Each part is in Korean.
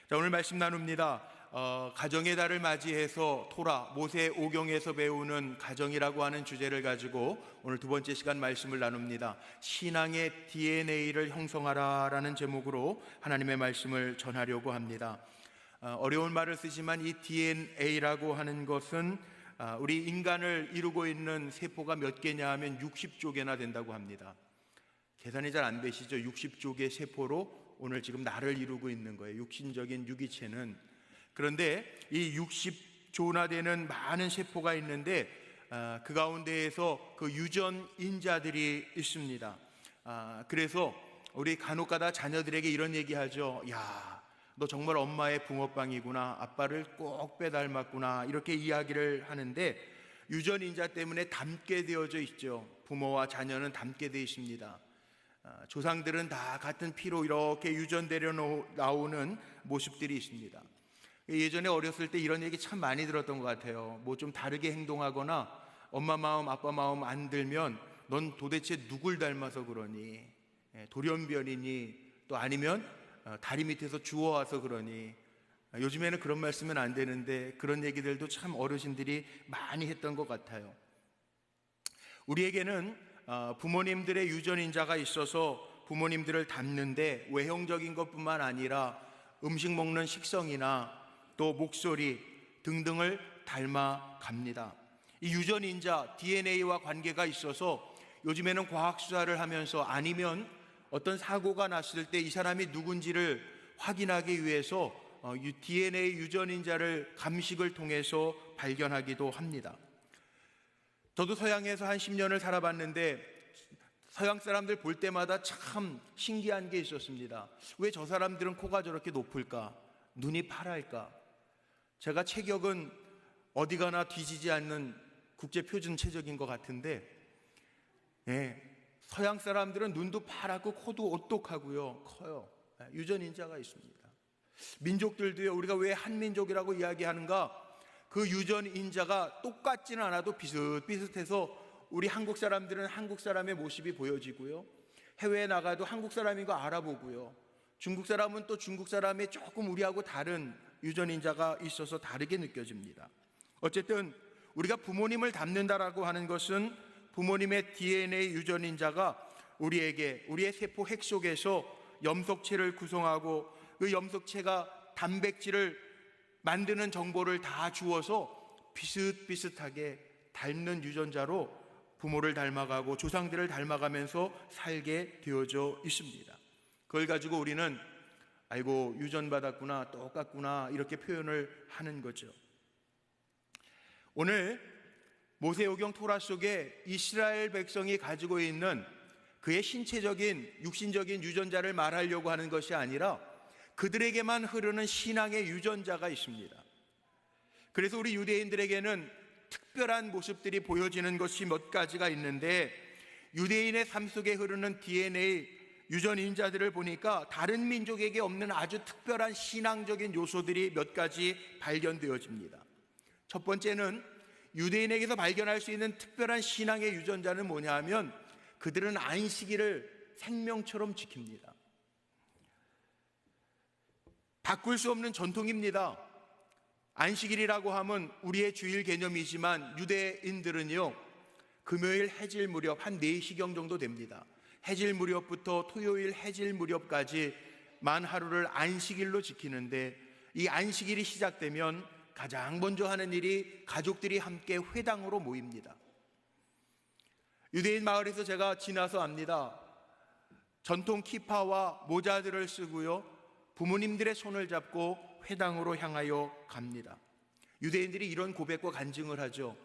자, 오늘 말씀 나눕니다. 가정의 달을 맞이해서 토라, 모세 오경에서 배우는 가정이라고 하는 주제를 가지고 오늘 두 번째 시간 말씀을 나눕니다. 신앙의 DNA를 형성하라라는 제목으로 하나님의 말씀을 전하려고 합니다. 어려운 말을 쓰지만 이 DNA라고 하는 것은 우리 인간을 이루고 있는 세포가 몇 개냐 하면 60조 개나 된다고 합니다. 계산이 잘 안 되시죠? 60조 개 세포로 오늘 지금 나를 이루고 있는 거예요. 육신적인 유기체는. 그런데 이 60조나 되는 많은 세포가 있는데 그 가운데에서 그 유전인자들이 있습니다. 그래서 우리 간혹가다 자녀들에게 이런 얘기하죠. 야, 너 정말 엄마의 붕어빵이구나, 아빠를 꼭 빼닮았구나, 이렇게 이야기를 하는데 유전인자 때문에 닮게 되어져 있죠. 부모와 자녀는 닮게 되어 있습니다. 조상들은 다 같은 피로 이렇게 유전되려 나오는 모습들이 있습니다. 예전에 어렸을 때 이런 얘기 참 많이 들었던 것 같아요. 뭐 좀 다르게 행동하거나 엄마 마음 아빠 마음 안 들면 넌 도대체 누굴 닮아서 그러니, 돌연변이니, 또 아니면 다리 밑에서 주워와서 그러니. 요즘에는 그런 말씀은 안 되는데 그런 얘기들도 참 어르신들이 많이 했던 것 같아요. 우리에게는 부모님들의 유전인자가 있어서 부모님들을 닮는데 외형적인 것뿐만 아니라 음식 먹는 식성이나 또 목소리 등등을 닮아갑니다. 이 유전인자 DNA와 관계가 있어서 요즘에는 과학수사를 하면서 아니면 어떤 사고가 났을 때 이 사람이 누군지를 확인하기 위해서 DNA 유전인자를 감식을 통해서 발견하기도 합니다. 저도 서양에서 한 10년을 살아봤는데 서양 사람들 볼 때마다 참 신기한 게 있었습니다. 왜 저 사람들은 코가 저렇게 높을까? 눈이 파랄까? 제가 체격은 어디 가나 뒤지지 않는 국제표준체적인 것 같은데 서양 사람들은 눈도 파랗고 코도 오똑하고요, 커요. 유전인자가 있습니다. 민족들도요, 우리가 왜 한민족이라고 이야기하는가? 그 유전인자가 똑같지는 않아도 비슷비슷해서 우리 한국 사람들은 한국 사람의 모습이 보여지고요, 해외에 나가도 한국 사람인 거 알아보고요, 중국 사람은 또 중국 사람의 조금 우리하고 다른 유전인자가 있어서 다르게 느껴집니다. 어쨌든 우리가 부모님을 닮는다라고 하는 것은 부모님의 DNA 유전인자가 우리에게 우리의 세포 핵 속에서 염소체를 구성하고 그 염소체가 단백질을 만드는 정보를 다 주어서 비슷비슷하게 닮는 유전자로 부모를 닮아가고 조상들을 닮아가면서 살게 되어져 있습니다. 그걸 가지고 우리는 아이고 유전받았구나, 똑같구나, 이렇게 표현을 하는 거죠. 오늘 모세오경 토라 속에 이스라엘 백성이 가지고 있는 그의 신체적인 육신적인 유전자를 말하려고 하는 것이 아니라 그들에게만 흐르는 신앙의 유전자가 있습니다. 그래서 우리 유대인들에게는 특별한 모습들이 보여지는 것이 몇 가지가 있는데 유대인의 삶 속에 흐르는 DNA 유전인자들을 보니까 다른 민족에게 없는 아주 특별한 신앙적인 요소들이 몇 가지 발견되어집니다. 첫 번째는 유대인에게서 발견할 수 있는 특별한 신앙의 유전자는 뭐냐 하면 그들은 안식일을 생명처럼 지킵니다. 바꿀 수 없는 전통입니다. 안식일이라고 하면 우리의 주일 개념이지만 유대인들은요, 금요일 해질 무렵 한 4시경 정도 됩니다. 해질 무렵부터 토요일 해질 무렵까지 만 하루를 안식일로 지키는데 이 안식일이 시작되면 가장 먼저 하는 일이 가족들이 함께 회당으로 모입니다. 유대인 마을에서 제가 지나서 압니다. 전통 키파와 모자들을 쓰고요, 부모님들의 손을 잡고 회당으로 향하여 갑니다. 유대인들이 이런 고백과 간증을 하죠.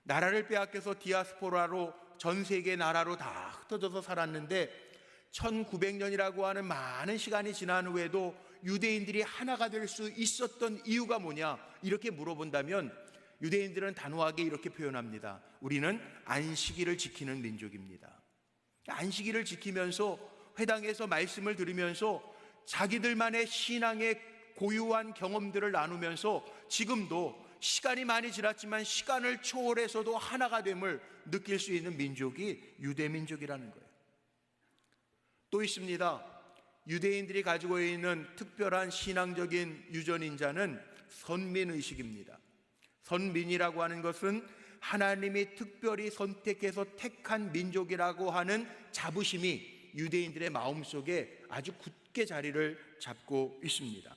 나라를 빼앗겨서 디아스포라로 전 세계 나라로 다 흩어져서 살았는데 1900년이라고 하는 많은 시간이 지난 후에도 유대인들이 하나가 될 수 있었던 이유가 뭐냐, 이렇게 물어본다면 유대인들은 단호하게 이렇게 표현합니다. 우리는 안식일을 지키는 민족입니다. 안식일을 지키면서 회당에서 말씀을 들으면서 자기들만의 신앙의 고유한 경험들을 나누면서 지금도 시간이 많이 지났지만 시간을 초월해서도 하나가 됨을 느낄 수 있는 민족이 유대민족이라는 거예요. 또 있습니다. 유대인들이 가지고 있는 특별한 신앙적인 유전인자는 선민의식입니다. 선민이라고 하는 것은 하나님이 특별히 선택해서 택한 민족이라고 하는 자부심이 유대인들의 마음속에 아주 굳게 자리를 잡고 있습니다.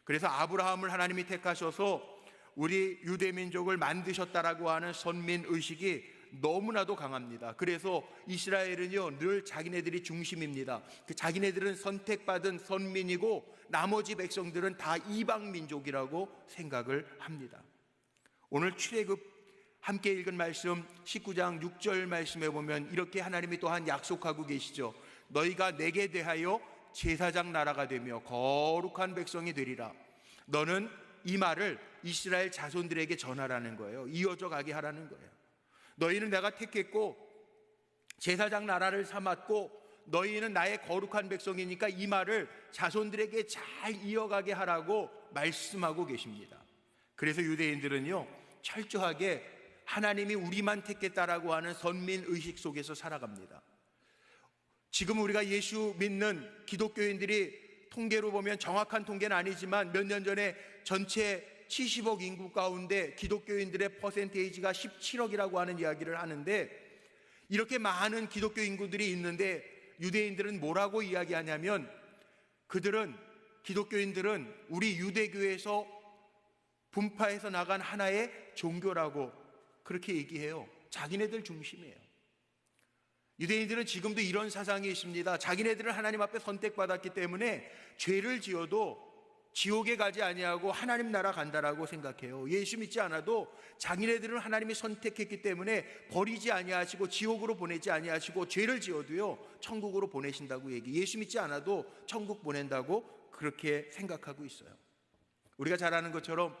그래서 아브라함을 하나님이 택하셔서 우리 유대민족을 만드셨다라고 하는 선민의식이 너무나도 강합니다. 그래서 이스라엘은요 늘 자기네들이 중심입니다. 자기네들은 선택받은 선민이고 나머지 백성들은 다 이방민족이라고 생각을 합니다. 오늘 출애굽 함께 읽은 말씀 19장 6절 말씀에 보면 이렇게 하나님이 또한 약속하고 계시죠. 너희가 내게 대하여 제사장 나라가 되며 거룩한 백성이 되리라. 너는 이 말을 이스라엘 자손들에게 전하라는 거예요. 이어져 가게 하라는 거예요. 너희는 내가 택했고 제사장 나라를 삼았고 너희는 나의 거룩한 백성이니까 이 말을 자손들에게 잘 이어가게 하라고 말씀하고 계십니다. 그래서 유대인들은요 철저하게 하나님이 우리만 택했다라고 하는 선민의식 속에서 살아갑니다. 지금 우리가 예수 믿는 기독교인들이 통계로 보면 정확한 통계는 아니지만 몇 년 전에 전체 70억 인구 가운데 기독교인들의 퍼센테이지가 17억이라고 하는 이야기를 하는데, 이렇게 많은 기독교 인구들이 있는데 유대인들은 뭐라고 이야기하냐면 기독교인들은 우리 유대교에서 분파해서 나간 하나의 종교라고 그렇게 얘기해요. 자기네들 중심이에요. 유대인들은 지금도 이런 사상이 있습니다. 자기네들은 하나님 앞에 선택받았기 때문에 죄를 지어도 지옥에 가지 아니하고 하나님 나라 간다라고 생각해요. 예수 믿지 않아도 자기네들은 하나님이 선택했기 때문에 버리지 아니하시고 지옥으로 보내지 아니하시고 죄를 지어도요 천국으로 보내신다고 예수 믿지 않아도 천국 보낸다고 그렇게 생각하고 있어요. 우리가 잘 아는 것처럼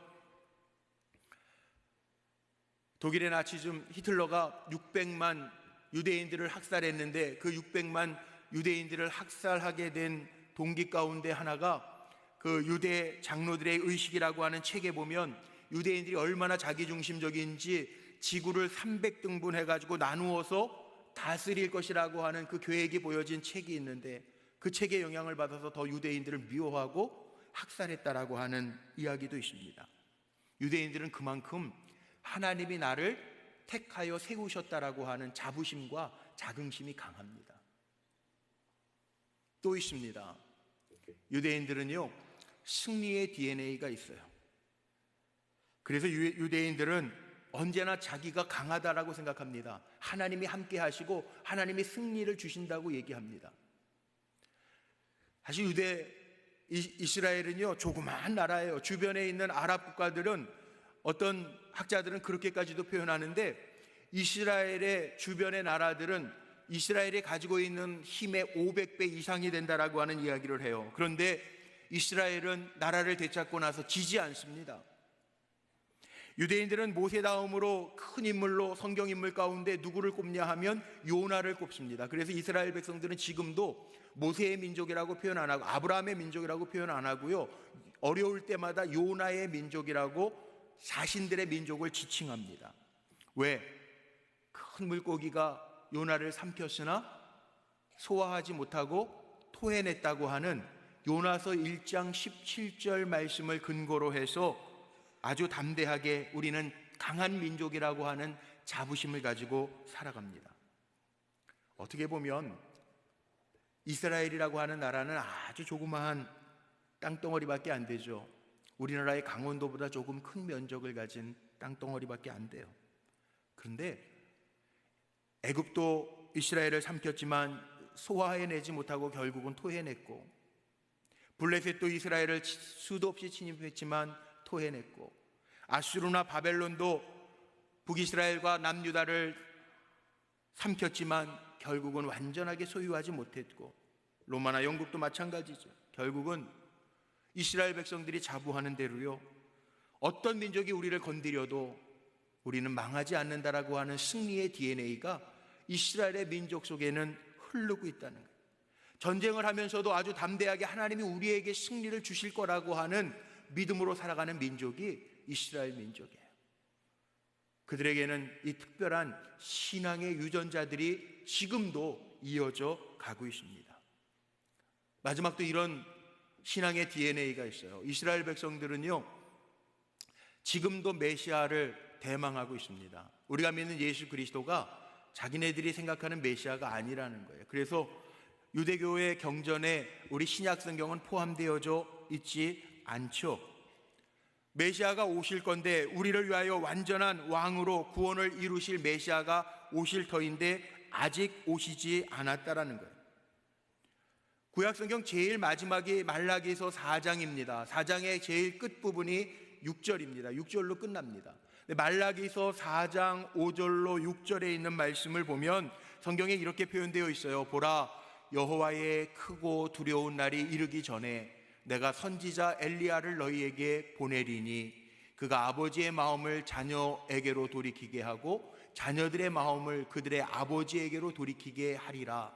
독일의 나치즘 히틀러가 600만 유대인들을 학살했는데 그 600만 유대인들을 학살하게 된 동기 가운데 하나가 그 유대 장로들의 의식이라고 하는 책에 보면 유대인들이 얼마나 자기중심적인지 지구를 300등분 해가지고 나누어서 다스릴 것이라고 하는 그 계획이 보여진 책이 있는데, 그 책의 영향을 받아서 더 유대인들을 미워하고 학살했다라고 하는 이야기도 있습니다. 유대인들은 그만큼 하나님이 나를 택하여 세우셨다라고 하는 자부심과 자긍심이 강합니다. 또 있습니다. 유대인들은요 승리의 DNA가 있어요. 그래서 유대인들은 언제나 자기가 강하다라고 생각합니다. 하나님이 함께 하시고 하나님이 승리를 주신다고 얘기합니다. 사실 이스라엘은요 조그마한 나라예요. 주변에 있는 아랍 국가들은, 어떤 학자들은 그렇게까지도 표현하는데, 이스라엘의 주변의 나라들은 이스라엘이 가지고 있는 힘의 500배 이상이 된다라고 하는 이야기를 해요. 그런데 이스라엘은 나라를 되찾고 나서 지지 않습니다. 유대인들은 모세 다음으로 큰 인물로 성경 인물 가운데 누구를 꼽냐 하면 요나를 꼽습니다. 그래서 이스라엘 백성들은 지금도 모세의 민족이라고 표현 안 하고 아브라함의 민족이라고 표현 안 하고요, 어려울 때마다 요나의 민족이라고 자신들의 민족을 지칭합니다. 왜? 큰 물고기가 요나를 삼켰으나 소화하지 못하고 토해냈다고 하는 요나서 1장 17절 말씀을 근거로 해서 아주 담대하게 우리는 강한 민족이라고 하는 자부심을 가지고 살아갑니다. 어떻게 보면 이스라엘이라고 하는 나라는 아주 조그마한 땅덩어리밖에 안 되죠. 우리나라의 강원도보다 조금 큰 면적을 가진 땅덩어리밖에 안 돼요. 그런데 애굽도 이스라엘을 삼켰지만 소화해내지 못하고 결국은 토해냈고, 블레셋도 이스라엘을 수도 없이 침입했지만 토해냈고, 아수르나 바벨론도 북이스라엘과 남유다를 삼켰지만 결국은 완전하게 소유하지 못했고, 로마나 영국도 마찬가지죠. 결국은 이스라엘 백성들이 자부하는 대로요, 어떤 민족이 우리를 건드려도 우리는 망하지 않는다라고 하는 승리의 DNA가 이스라엘의 민족 속에는 흐르고 있다는 거예요. 전쟁을 하면서도 아주 담대하게 하나님이 우리에게 승리를 주실 거라고 하는 믿음으로 살아가는 민족이 이스라엘 민족이에요. 그들에게는 이 특별한 신앙의 유전자들이 지금도 이어져 가고 있습니다. 마지막 또 이런 신앙의 DNA가 있어요. 이스라엘 백성들은요, 지금도 메시아를 대망하고 있습니다. 우리가 믿는 예수 그리스도가 자기네들이 생각하는 메시아가 아니라는 거예요. 그래서 유대교의 경전에 우리 신약 성경은 포함되어져 있지 않죠. 메시아가 오실 건데, 우리를 위하여 완전한 왕으로 구원을 이루실 메시아가 오실 터인데 아직 오시지 않았다라는 거예요. 구약성경 제일 마지막이 말라기서 4장입니다. 4장의 제일 끝부분이 6절입니다. 6절로 끝납니다. 말라기서 4장 5절로 6절에 있는 말씀을 보면 성경에 이렇게 표현되어 있어요. 보라, 여호와의 크고 두려운 날이 이르기 전에 내가 선지자 엘리야를 너희에게 보내리니 그가 아버지의 마음을 자녀에게로 돌이키게 하고 자녀들의 마음을 그들의 아버지에게로 돌이키게 하리라.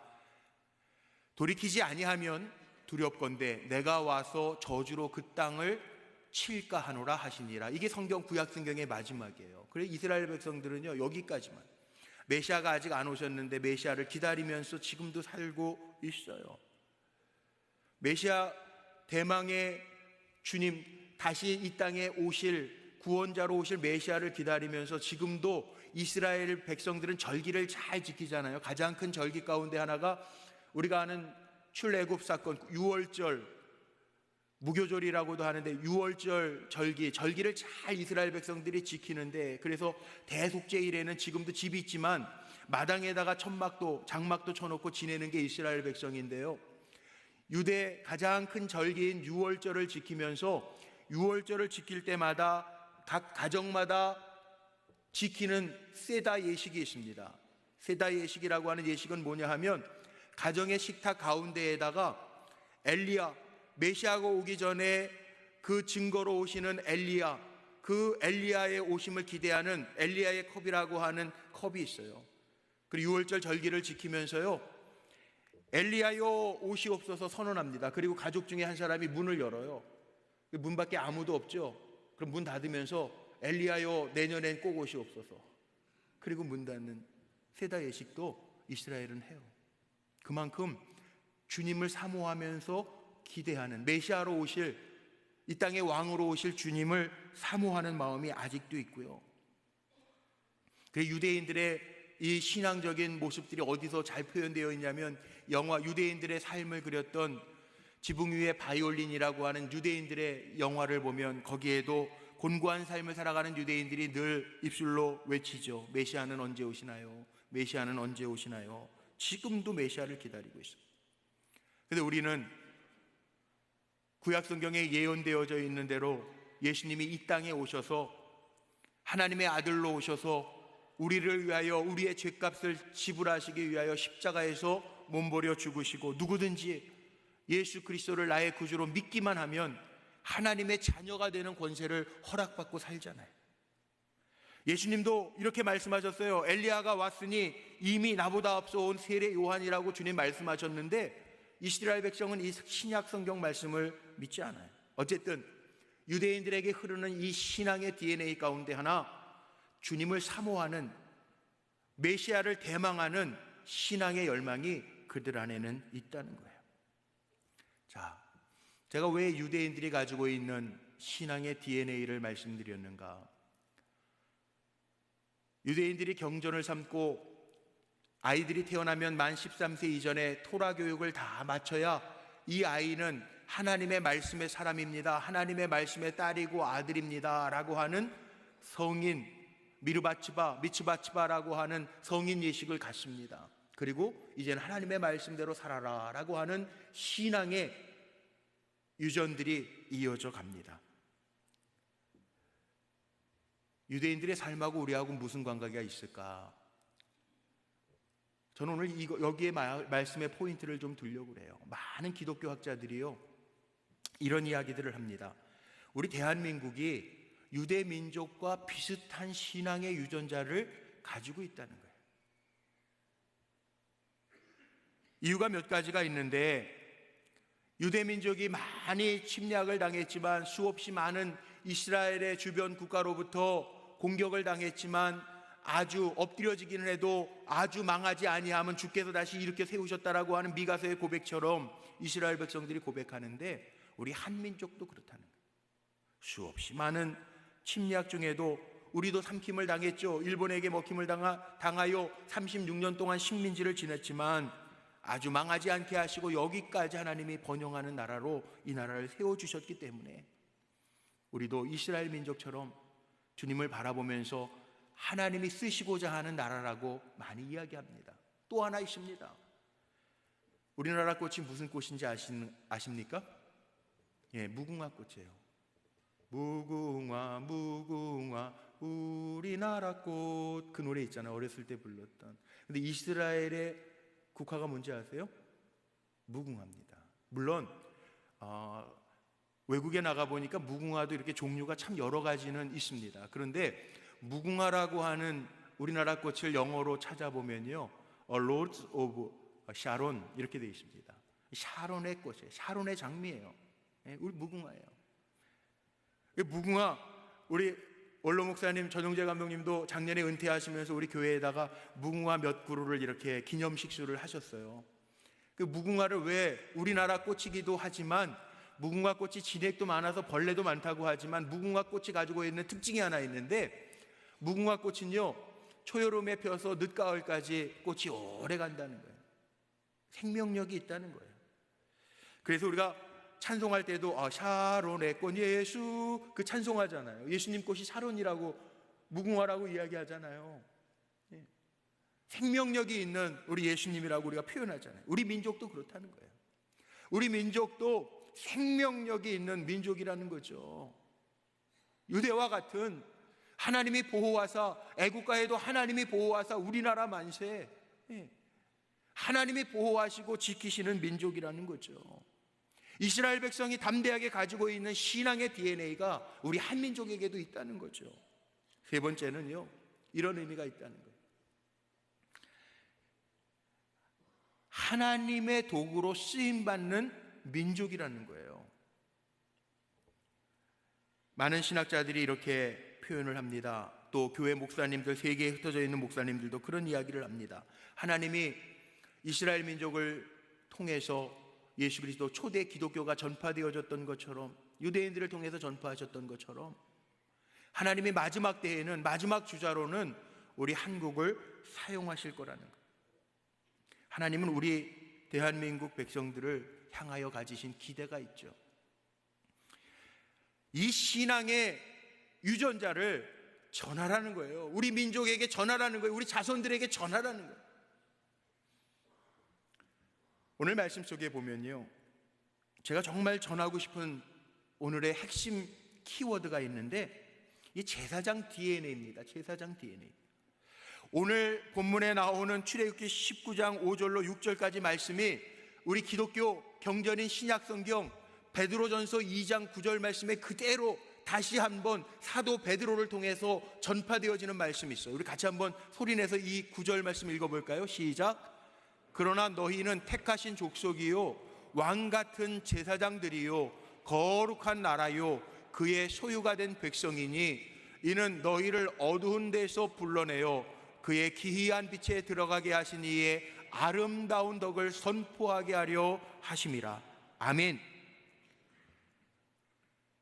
돌이키지 아니하면 두렵건대 내가 와서 저주로 그 땅을 칠까 하노라 하시니라. 이게 성경 구약 성경의 마지막이에요. 그래서 이스라엘 백성들은요, 여기까지만, 메시아가 아직 안 오셨는데 메시아를 기다리면서 지금도 살고 있어요. 메시아, 대망의 주님, 다시 이 땅에 오실 구원자로 오실 메시아를 기다리면서 지금도 이스라엘 백성들은 절기를 잘 지키잖아요. 가장 큰 절기 가운데 하나가 우리가 아는 출애굽 사건, 유월절, 무교절이라고도 하는데 유월절 절기를 잘 이스라엘 백성들이 지키는데, 그래서 대속죄일에는 지금도 집이 있지만 마당에다가 천막도 장막도 쳐놓고 지내는 게 이스라엘 백성인데요, 유대 가장 큰 절기인 유월절을 지키면서 유월절을 지킬 때마다 각 가정마다 지키는 세다 예식이 있습니다. 세다 예식이라고 하는 예식은 뭐냐 하면, 가정의 식탁 가운데에다가 엘리야, 메시아가 오기 전에 그 증거로 오시는 엘리야, 그 엘리야의 오심을 기대하는 엘리야의 컵이라고 하는 컵이 있어요. 그리고 유월절 절기를 지키면서요, 엘리야여 오시옵소서 선언합니다. 그리고 가족 중에 한 사람이 문을 열어요. 문 밖에 아무도 없죠. 그럼 문 닫으면서 엘리야여 내년엔 꼭 오시옵소서. 그리고 문 닫는 세다 예식도 이스라엘은 해요. 그만큼 주님을 사모하면서 기대하는, 메시아로 오실, 이 땅의 왕으로 오실 주님을 사모하는 마음이 아직도 있고요. 그 유대인들의 이 신앙적인 모습들이 어디서 잘 표현되어 있냐면, 영화, 유대인들의 삶을 그렸던 지붕 위의 바이올린이라고 하는 유대인들의 영화를 보면 거기에도 곤고한 삶을 살아가는 유대인들이 늘 입술로 외치죠. 메시아는 언제 오시나요? 메시아는 언제 오시나요? 지금도 메시아를 기다리고 있습니다. 그런데 우리는 구약 성경에 예언되어져 있는 대로 예수님이 이 땅에 오셔서 하나님의 아들로 오셔서 우리를 위하여, 우리의 죄값을 지불하시기 위하여 십자가에서 몸버려 죽으시고, 누구든지 예수 그리스도를 나의 구주로 믿기만 하면 하나님의 자녀가 되는 권세를 허락받고 살잖아요. 예수님도 이렇게 말씀하셨어요. 엘리야가 왔으니 이미 나보다 앞서온 세례 요한이라고 주님 말씀하셨는데, 이스라엘 백성은 이 신약 성경 말씀을 믿지 않아요. 어쨌든 유대인들에게 흐르는 이 신앙의 DNA 가운데 하나, 주님을 사모하는, 메시아를 대망하는 신앙의 열망이 그들 안에는 있다는 거예요. 자, 제가 왜 유대인들이 가지고 있는 신앙의 DNA를 말씀드렸는가? 유대인들이 경전을 삼고 아이들이 태어나면 만 13세 이전에 토라 교육을 다 마쳐야 이 아이는 하나님의 말씀의 사람입니다, 하나님의 말씀의 딸이고 아들입니다 라고 하는 성인, 미츠바치바라고 하는 성인 예식을 갖습니다. 그리고 이제는 하나님의 말씀대로 살아라 라고 하는 신앙의 유전들이 이어져 갑니다. 유대인들의 삶하고 우리하고 무슨 관계가 있을까? 저는 오늘 여기에 말씀의 포인트를 좀 두려고 그래요. 많은 기독교 학자들이요, 이런 이야기들을 합니다. 우리 대한민국이 유대 민족과 비슷한 신앙의 유전자를 가지고 있다는 거예요. 이유가 몇 가지가 있는데, 유대 민족이 많이 침략을 당했지만, 수없이 많은 이스라엘의 주변 국가로부터 공격을 당했지만, 아주 엎드려지기는 해도 아주 망하지 아니하면 주께서 다시 일으켜 세우셨다라고 하는 미가서의 고백처럼 이스라엘 백성들이 고백하는데, 우리 한민족도 그렇다는 거예요. 수없이 많은 침략 중에도 우리도 삼킴을 당했죠. 일본에게 먹힘을 당하여 36년 동안 식민지를 지냈지만 아주 망하지 않게 하시고 여기까지 하나님이 번영하는 나라로 이 나라를 세워주셨기 때문에 우리도 이스라엘 민족처럼 주님을 바라보면서 하나님이 쓰시고자 하는 나라라고 많이 이야기합니다. 또 하나 있습니다. 우리나라 꽃이 무슨 꽃인지 아십니까? 예, 무궁화 꽃이에요. 무궁화 무궁화 우리나라 꽃, 그 노래 있잖아요. 어렸을 때 불렀던. 근데 이스라엘의 국화가 뭔지 아세요? 무궁화입니다. 물론 외국에 나가보니까 무궁화도 이렇게 종류가 참 여러 가지는 있습니다. 그런데 무궁화라고 하는 우리나라 꽃을 영어로 찾아보면요, Lords of Sharon 이렇게 되어 있습니다. 샤론의 꽃이에요. 샤론의 장미예요. 우리 무궁화예요. 무궁화, 우리 원로 목사님, 전용재 감독님도 작년에 은퇴하시면서 우리 교회에다가 무궁화 몇 그루를 이렇게 기념 식수를 하셨어요. 그 무궁화를 왜 우리나라 꽃이기도 하지만 무궁화 꽃이 진액도 많아서 벌레도 많다고 하지만 무궁화 꽃이 가지고 있는 특징이 하나 있는데, 무궁화 꽃은요 초여름에 펴서 늦가을까지 꽃이 오래 간다는 거예요. 생명력이 있다는 거예요. 그래서 우리가 찬송할 때도 샤론의 꽃 예수, 그 찬송하잖아요. 예수님 꽃이 샤론이라고, 무궁화라고 이야기하잖아요. 생명력이 있는 우리 예수님이라고 우리가 표현하잖아요. 우리 민족도 그렇다는 거예요. 우리 민족도 생명력이 있는 민족이라는 거죠. 유대와 같은 하나님이 보호하사, 애국가에도 하나님이 보호하사 우리나라 만세, 하나님이 보호하시고 지키시는 민족이라는 거죠. 이스라엘 백성이 담대하게 가지고 있는 신앙의 DNA가 우리 한민족에게도 있다는 거죠. 세 번째는요, 이런 의미가 있다는 거예요. 하나님의 도구로 쓰임받는 민족이라는 거예요. 많은 신학자들이 이렇게 표현을 합니다. 또 교회 목사님들, 세계에 흩어져 있는 목사님들도 그런 이야기를 합니다. 하나님이 이스라엘 민족을 통해서 예수 그리스도 초대 기독교가 전파되어졌던 것처럼, 유대인들을 통해서 전파하셨던 것처럼 하나님이 마지막 때에는, 마지막 주자로는 우리 한국을 사용하실 거라는 거예요. 하나님은 우리 대한민국 백성들을 향하여 가지신 기대가 있죠. 이 신앙의 유전자를 전하라는 거예요. 우리 민족에게 전하라는 거예요. 우리 자손들에게 전하라는 거예요. 오늘 말씀 속에 보면요, 제가 정말 전하고 싶은 오늘의 핵심 키워드가 있는데, 이 제사장 DNA입니다. 제사장 DNA. 오늘 본문에 나오는 출애굽기 19장 5절로 6절까지 말씀이 우리 기독교 경전인 신약성경 베드로전서 2장 9절 말씀에 그대로 다시 한번 사도 베드로를 통해서 전파되어지는 말씀이 있어요. 우리 같이 한번 소리내서 이 9절 말씀 읽어볼까요? 시작. 그러나 너희는 택하신 족속이요 왕같은 제사장들이요 거룩한 나라요 그의 소유가 된 백성이니 이는 너희를 어두운 데서 불러내어 그의 기이한 빛에 들어가게 하신 이의 아름다운 덕을 선포하게 하려 하심이라. 아멘.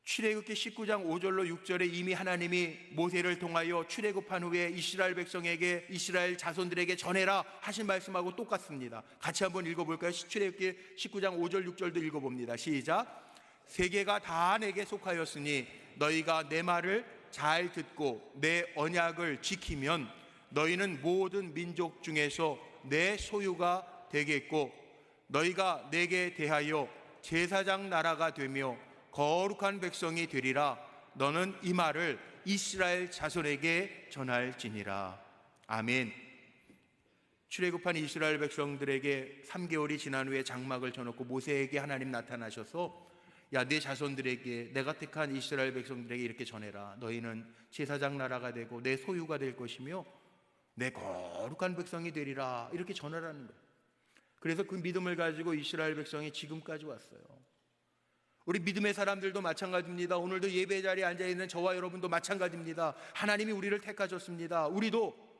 출애굽기 19장 5절로 6절에 이미 하나님이 모세를 통하여 출애굽한 후에 이스라엘 백성에게, 이스라엘 자손들에게 전해라 하신 말씀하고 똑같습니다. 같이 한번 읽어볼까요? 출애굽기 19장 5절 6절도 읽어봅니다. 시작. 세계가 다 내게 속하였으니 너희가 내 말을 잘 듣고 내 언약을 지키면 너희는 모든 민족 중에서 내 소유가 되겠고 너희가 내게 대하여 제사장 나라가 되며 거룩한 백성이 되리라. 너는 이 말을 이스라엘 자손에게 전할지니라. 아멘. 출애굽한 이스라엘 백성들에게 3개월이 지난 후에 장막을 쳐놓고 모세에게 하나님 나타나셔서, 야, 내 자손들에게, 내가 택한 이스라엘 백성들에게 이렇게 전해라. 너희는 제사장 나라가 되고 내 소유가 될 것이며 내 거룩한 백성이 되리라. 이렇게 전하라는 거예요. 그래서 그 믿음을 가지고 이스라엘 백성이 지금까지 왔어요. 우리 믿음의 사람들도 마찬가지입니다. 오늘도 예배 자리에 앉아있는 저와 여러분도 마찬가지입니다. 하나님이 우리를 택하셨습니다. 우리도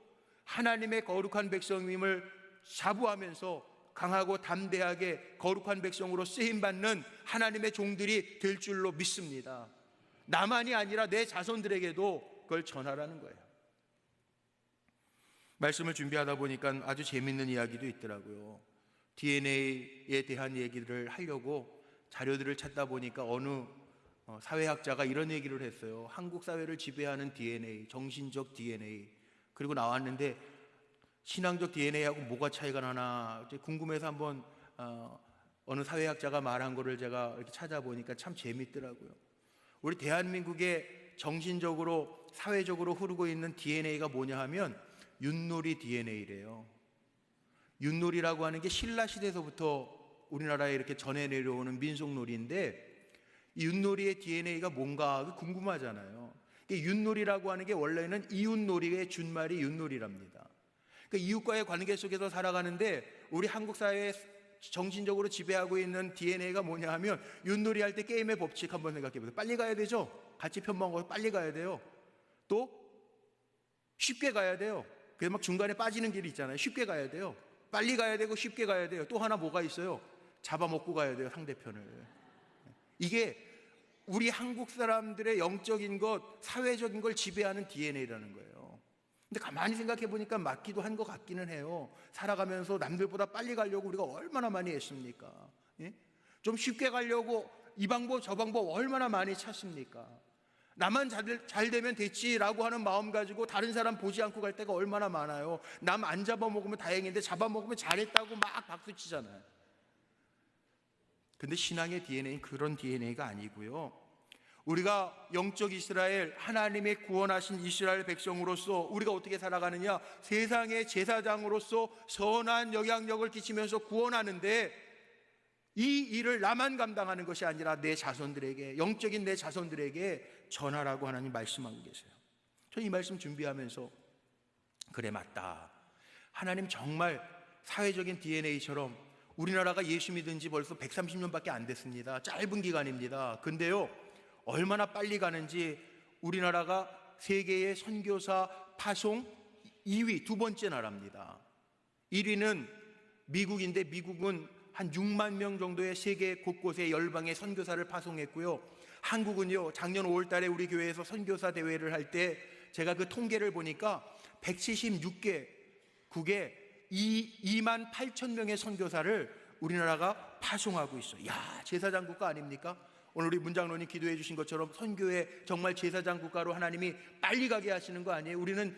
하나님의 거룩한 백성임을 자부하면서 강하고 담대하게 거룩한 백성으로 쓰임받는 하나님의 종들이 될 줄로 믿습니다. 나만이 아니라 내 자손들에게도 그걸 전하라는 거예요. 말씀을 준비하다 보니까 아주 재밌는 이야기도 있더라고요. DNA에 대한 얘기를 하려고 자료들을 찾다 보니까 어느 사회학자가 이런 얘기를 했어요. 한국 사회를 지배하는 DNA, 정신적 DNA. 그리고 나왔는데 신앙적 DNA하고 뭐가 차이가 나나 궁금해서 한번 어느 사회학자가 말한 거를 제가 이렇게 찾아보니까 참 재밌더라고요. 우리 대한민국의 정신적으로 사회적으로 흐르고 있는 DNA가 뭐냐 하면 윷놀이 DNA래요. 윷놀이라고 하는 게 신라 시대에서부터 우리나라에 이렇게 전해 내려오는 민속놀이인데, 이 윷놀이의 DNA가 뭔가 궁금하잖아요. 윷놀이라고 하는 게 원래는 이웃놀이의 준말이 윷놀이랍니다. 그러니까 이웃과의 관계 속에서 살아가는데 우리 한국 사회에 정신적으로 지배하고 있는 DNA가 뭐냐 하면 윷놀이 할 때 게임의 법칙 한번 생각해 보세요. 빨리 가야 되죠? 같이 편먹어서 빨리 가야 돼요. 또 쉽게 가야 돼요. 그래서 막 중간에 빠지는 길이 있잖아요. 쉽게 가야 돼요. 빨리 가야 되고 쉽게 가야 돼요. 또 하나 뭐가 있어요? 잡아먹고 가야 돼요, 상대편을. 이게 우리 한국 사람들의 영적인 것, 사회적인 걸 지배하는 DNA라는 거예요. 근데 가만히 생각해 보니까 맞기도 한 것 같기는 해요. 살아가면서 남들보다 빨리 가려고 우리가 얼마나 많이 했습니까? 예? 좀 쉽게 가려고 이 방법 저 방법 얼마나 많이 찾습니까? 나만 잘 되면 됐지라고 하는 마음 가지고 다른 사람 보지 않고 갈 때가 얼마나 많아요. 남 안 잡아먹으면 다행인데 잡아먹으면 잘했다고 막 박수치잖아요. 근데 신앙의 DNA는 그런 DNA가 아니고요. 우리가 영적 이스라엘, 하나님의 구원하신 이스라엘 백성으로서 우리가 어떻게 살아가느냐? 세상의 제사장으로서 선한 영향력을 끼치면서 구원하는데, 이 일을 나만 감당하는 것이 아니라 내 자손들에게, 영적인 내 자손들에게 전하라고 하나님 말씀하고 계세요. 저는 이 말씀 준비하면서 그래, 맞다. 하나님 정말 사회적인 DNA처럼 우리나라가 예수 믿은 지 벌써 130년밖에 안 됐습니다. 짧은 기간입니다. 근데요, 얼마나 빨리 가는지 우리나라가 세계의 선교사 파송 2위, 두 번째 나라입니다. 1위는 미국인데 미국은 한 6만 명 정도의 세계 곳곳에 열방의 선교사를 파송했고요. 한국은요, 작년 5월 달에 우리 교회에서 선교사 대회를 할 때 제가 그 통계를 보니까 176개국에 2만 8천 명의 선교사를 우리나라가 파송하고 있어요. 야, 제사장 국가 아닙니까? 오늘 우리 문장로님 기도해 주신 것처럼 선교에 정말 제사장 국가로 하나님이 빨리 가게 하시는 거 아니에요? 우리는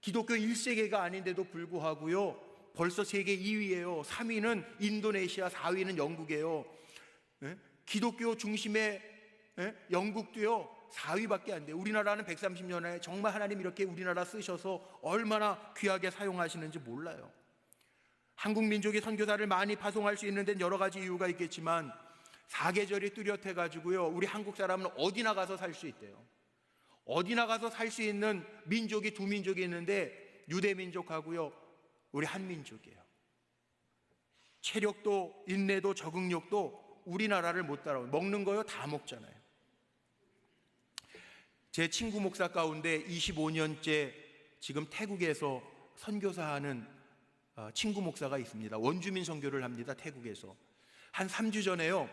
기독교 1세계가 아닌데도 불구하고요, 벌써 세계 2위예요. 3위는 인도네시아, 4위는 영국이에요. 기독교 중심의 영국도요 4위밖에 안 돼요. 우리나라는 130년에 정말 하나님 이렇게 우리나라 쓰셔서 얼마나 귀하게 사용하시는지 몰라요. 한국 민족이 선교사를 많이 파송할 수 있는 데는 여러 가지 이유가 있겠지만, 사계절이 뚜렷해 가지고요, 우리 한국 사람은 어디 나가서 살 수 있대요. 어디 나가서 살 수 있는 민족이 두 민족이 있는데 유대 민족하고요, 우리 한민족이에요. 체력도 인내도 적응력도 우리나라를 못 따라오고, 먹는 거요 다 먹잖아요. 제 친구 목사 가운데 25년째 지금 태국에서 선교사하는 친구 목사가 있습니다. 원주민 선교를 합니다. 태국에서. 한 3주 전에요,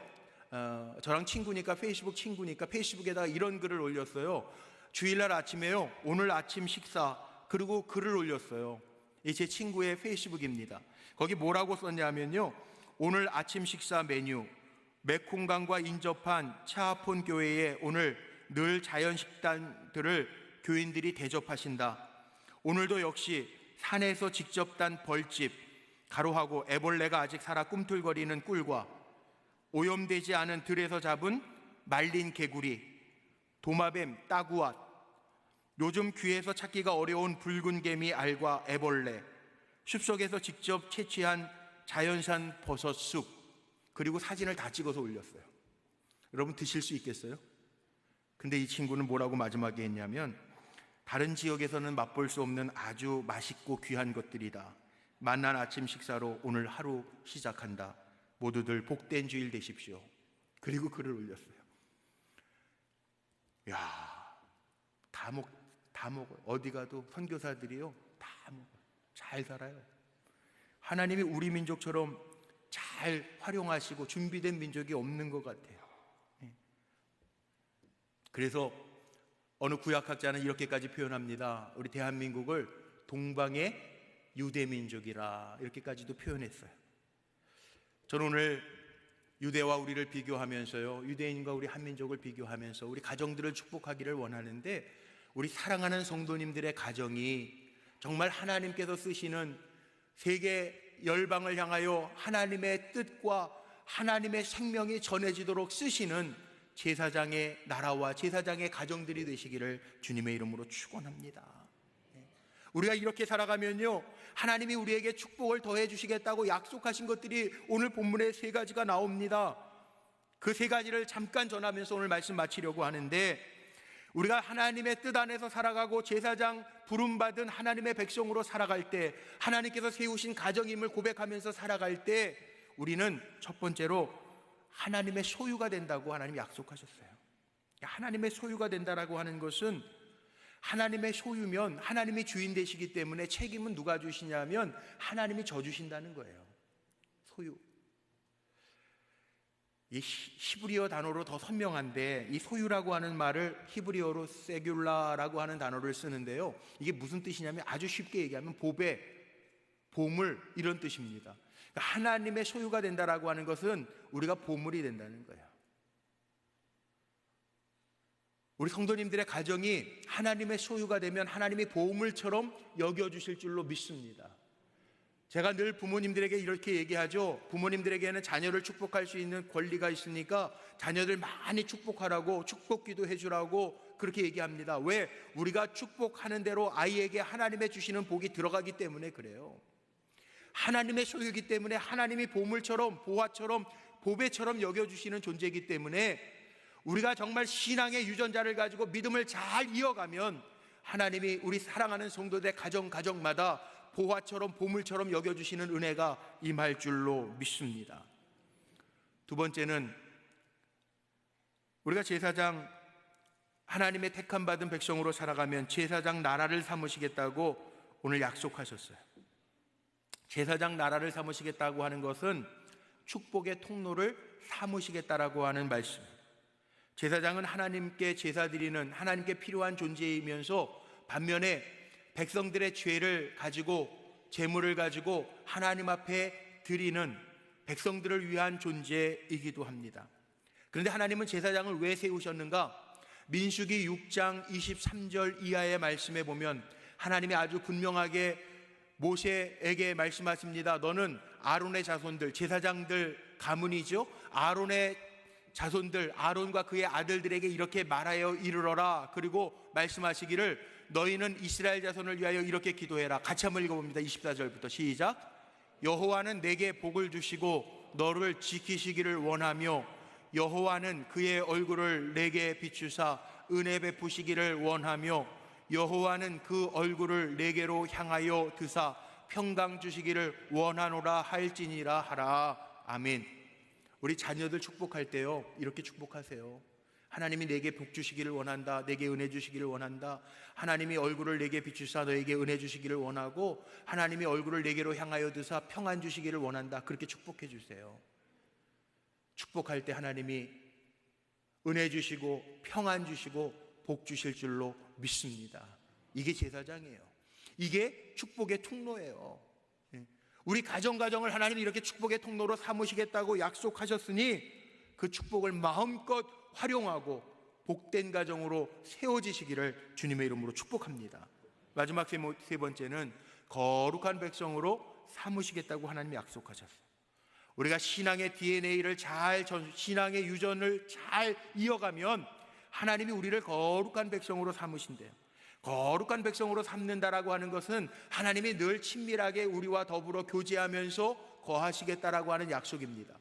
저랑 친구니까 페이스북 친구니까 페이스북에다가 이런 글을 올렸어요. 주일날 아침에요, 오늘 아침 식사, 그리고 글을 올렸어요. 이 제 친구의 페이스북입니다. 거기 뭐라고 썼냐면요, 오늘 아침 식사 메뉴, 메콩강과 인접한 차하폰 교회에 오늘 늘 자연식단들을 교인들이 대접하신다. 오늘도 역시 산에서 직접 딴 벌집, 가로하고 애벌레가 아직 살아 꿈틀거리는 꿀과 오염되지 않은 들에서 잡은 말린 개구리, 도마뱀, 따구앗, 요즘 귀에서 찾기가 어려운 붉은 개미 알과 애벌레, 숲속에서 직접 채취한 자연산 버섯 쑥, 그리고 사진을 다 찍어서 올렸어요. 여러분 드실 수 있겠어요? 근데 이 친구는 뭐라고 마지막에 했냐면, 다른 지역에서는 맛볼 수 없는 아주 맛있고 귀한 것들이다. 만난 아침 식사로 오늘 하루 시작한다. 모두들 복된 주일 되십시오. 그리고 글을 올렸어요. 야, 다 먹어요. 어디 가도 선교사들이요 다 먹어요. 잘 살아요. 하나님이 우리 민족처럼 잘 활용하시고 준비된 민족이 없는 것 같아요. 그래서 어느 구약학자는 이렇게까지 표현합니다. 우리 대한민국을 동방의 유대민족이라 이렇게까지도 표현했어요. 저는 오늘 유대와 우리를 비교하면서요, 유대인과 우리 한민족을 비교하면서 우리 가정들을 축복하기를 원하는데, 우리 사랑하는 성도님들의 가정이 정말 하나님께서 쓰시는 세계 열방을 향하여 하나님의 뜻과 하나님의 생명이 전해지도록 쓰시는 제사장의 나라와 제사장의 가정들이 되시기를 주님의 이름으로 축원합니다. 우리가 이렇게 살아가면요, 하나님이 우리에게 축복을 더해 주시겠다고 약속하신 것들이 오늘 본문에 세 가지가 나옵니다. 그 세 가지를 잠깐 전하면서 오늘 말씀 마치려고 하는데, 우리가 하나님의 뜻 안에서 살아가고 제사장 부름받은 하나님의 백성으로 살아갈 때, 하나님께서 세우신 가정임을 고백하면서 살아갈 때, 우리는 첫 번째로 하나님의 소유가 된다고 하나님이 약속하셨어요. 하나님의 소유가 된다라고 하는 것은, 하나님의 소유면 하나님이 주인 되시기 때문에 책임은 누가 주시냐면 하나님이 져주신다는 거예요. 소유. 이 히브리어 단어로 더 선명한데, 이 소유라고 하는 말을 히브리어로 세귤라라고 하는 단어를 쓰는데요, 이게 무슨 뜻이냐면 아주 쉽게 얘기하면 보배, 보물 이런 뜻입니다. 그러니까 하나님의 소유가 된다라고 하는 것은 우리가 보물이 된다는 거예요. 우리 성도님들의 가정이 하나님의 소유가 되면 하나님이 보물처럼 여겨주실 줄로 믿습니다. 제가 늘 부모님들에게 이렇게 얘기하죠. 부모님들에게는 자녀를 축복할 수 있는 권리가 있으니까 자녀들 많이 축복하라고, 축복기도 해주라고 그렇게 얘기합니다. 왜? 우리가 축복하는 대로 아이에게 하나님의 주시는 복이 들어가기 때문에 그래요. 하나님의 소유이기 때문에, 하나님이 보물처럼, 보화처럼, 보배처럼 여겨주시는 존재이기 때문에 우리가 정말 신앙의 유전자를 가지고 믿음을 잘 이어가면 하나님이 우리 사랑하는 성도들의 가정마다 보화처럼, 보물처럼 여겨주시는 은혜가 임할 줄로 믿습니다. 두 번째는, 우리가 제사장, 하나님의 택함 받은 백성으로 살아가면 제사장 나라를 삼으시겠다고 오늘 약속하셨어요. 제사장 나라를 삼으시겠다고 하는 것은 축복의 통로를 삼으시겠다라고 하는 말씀. 제사장은 하나님께 제사 드리는, 하나님께 필요한 존재이면서 반면에 백성들의 죄를 가지고, 재물을 가지고 하나님 앞에 드리는 백성들을 위한 존재이기도 합니다. 그런데 하나님은 제사장을 왜 세우셨는가? 민수기 6장 23절 이하의 말씀에 보면 하나님이 아주 분명하게 모세에게 말씀하십니다. 너는 아론의 자손들, 제사장들 가문이죠, 아론의 자손들, 아론과 그의 아들들에게 이렇게 말하여 이르러라. 그리고 말씀하시기를 너희는 이스라엘 자손을 위하여 이렇게 기도해라. 같이 한번 읽어봅니다. 24절부터 시작. 여호와는 내게 복을 주시고 너를 지키시기를 원하며 여호와는 그의 얼굴을 내게 비추사 은혜 베푸시기를 원하며 여호와는 그 얼굴을 내게로 향하여 드사 평강 주시기를 원하노라 할지니라 하라. 아멘. 우리 자녀들 축복할 때요, 이렇게 축복하세요. 하나님이 내게 복 주시기를 원한다. 내게 은혜 주시기를 원한다. 하나님이 얼굴을 내게 비추사 너에게 은혜 주시기를 원하고 하나님이 얼굴을 내게로 향하여 드사 평안 주시기를 원한다. 그렇게 축복해 주세요. 축복할 때 하나님이 은혜 주시고 평안 주시고 복 주실 줄로 믿습니다. 이게 제사장이에요. 이게 축복의 통로예요. 우리 가정을 하나님이 이렇게 축복의 통로로 삼으시겠다고 약속하셨으니 그 축복을 마음껏 활용하고 복된 가정으로 세워지시기를 주님의 이름으로 축복합니다. 마지막 세 번째는 거룩한 백성으로 삼으시겠다고 하나님이 약속하셨어요. 우리가 신앙의 DNA를 신앙의 유전을 잘 이어가면 하나님이 우리를 거룩한 백성으로 삼으신대요. 거룩한 백성으로 삼는다라고 하는 것은 하나님이 늘 친밀하게 우리와 더불어 교제하면서 거하시겠다라고 하는 약속입니다.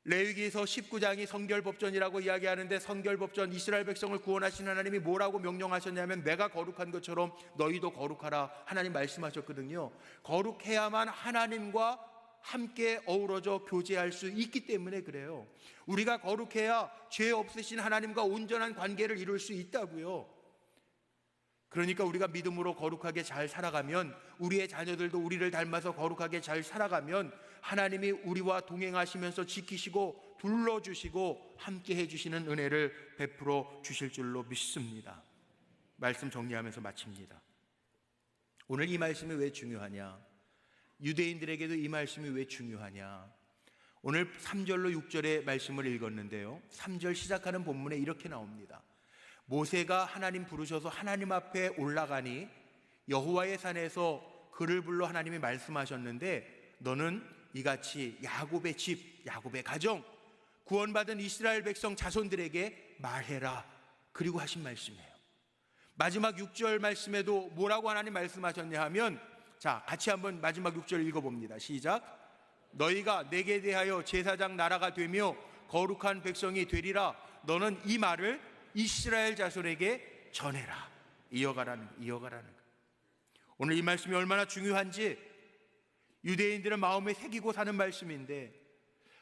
레위기서 19장이 성결법전이라고 이야기하는데, 성결법전, 이스라엘 백성을 구원하신 하나님이 뭐라고 명령하셨냐면 내가 거룩한 것처럼 너희도 거룩하라 하나님 말씀하셨거든요. 거룩해야만 하나님과 함께 어우러져 교제할 수 있기 때문에 그래요. 우리가 거룩해야 죄 없으신 하나님과 온전한 관계를 이룰 수 있다고요. 그러니까 우리가 믿음으로 거룩하게 잘 살아가면, 우리의 자녀들도 우리를 닮아서 거룩하게 잘 살아가면 하나님이 우리와 동행하시면서 지키시고 둘러주시고 함께 해주시는 은혜를 베풀어 주실 줄로 믿습니다. 말씀 정리하면서 마칩니다. 오늘 이 말씀이 왜 중요하냐? 유대인들에게도 이 말씀이 왜 중요하냐? 오늘 3절로 6절의 말씀을 읽었는데요, 3절 시작하는 본문에 이렇게 나옵니다. 모세가 하나님 부르셔서 하나님 앞에 올라가니 여호와의 산에서 그를 불러 하나님이 말씀하셨는데, 너는 이같이 야곱의 집, 야곱의 가정, 구원받은 이스라엘 백성 자손들에게 말해라. 그리고 하신 말씀이에요. 마지막 6절 말씀에도 뭐라고 하나님 말씀하셨냐 하면, 자, 같이 한번 마지막 6절 읽어봅니다. 시작. 너희가 내게 대하여 제사장 나라가 되며 거룩한 백성이 되리라. 너는 이 말을 이스라엘 자손에게 전해라. 이어가라는 거예요. 오늘 이 말씀이 얼마나 중요한지 유대인들은 마음에 새기고 사는 말씀인데,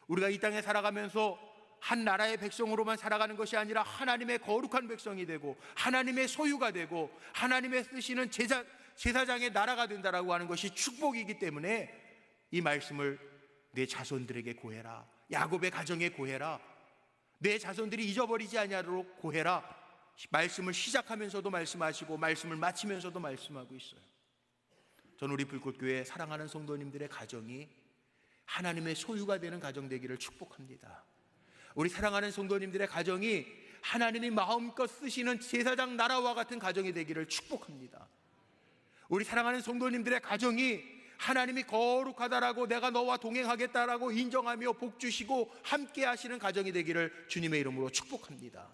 우리가 이 땅에 살아가면서 한 나라의 백성으로만 살아가는 것이 아니라 하나님의 거룩한 백성이 되고 하나님의 소유가 되고 하나님의 쓰시는 제사장의 나라가 된다라고 하는 것이 축복이기 때문에 이 말씀을 내 자손들에게 고해라. 야곱의 가정에 고해라. 내 자손들이 잊어버리지 아니하도록 고해라. 말씀을 시작하면서도 말씀하시고 말씀을 마치면서도 말씀하고 있어요. 저는 우리 불꽃교회 사랑하는 성도님들의 가정이 하나님의 소유가 되는 가정 되기를 축복합니다. 우리 사랑하는 성도님들의 가정이 하나님이 마음껏 쓰시는 제사장 나라와 같은 가정이 되기를 축복합니다. 우리 사랑하는 성도님들의 가정이 하나님이 거룩하다라고, 내가 너와 동행하겠다라고 인정하며 복 주시고 함께 하시는 가정이 되기를 주님의 이름으로 축복합니다.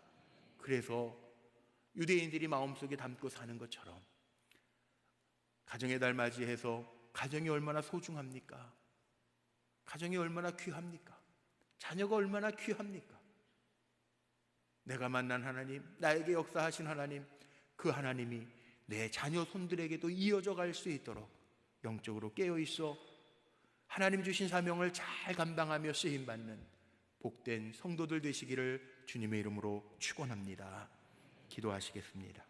그래서 유대인들이 마음속에 담고 사는 것처럼 가정의 달 맞이해서 가정이 얼마나 소중합니까? 가정이 얼마나 귀합니까? 자녀가 얼마나 귀합니까? 내가 만난 하나님, 나에게 역사하신 하나님, 그 하나님이 내 자녀 손들에게도 이어져 갈 수 있도록 영적으로 깨어있어 하나님 주신 사명을 잘 감당하며 쓰임받는 복된 성도들 되시기를 주님의 이름으로 축원합니다. 기도하시겠습니다.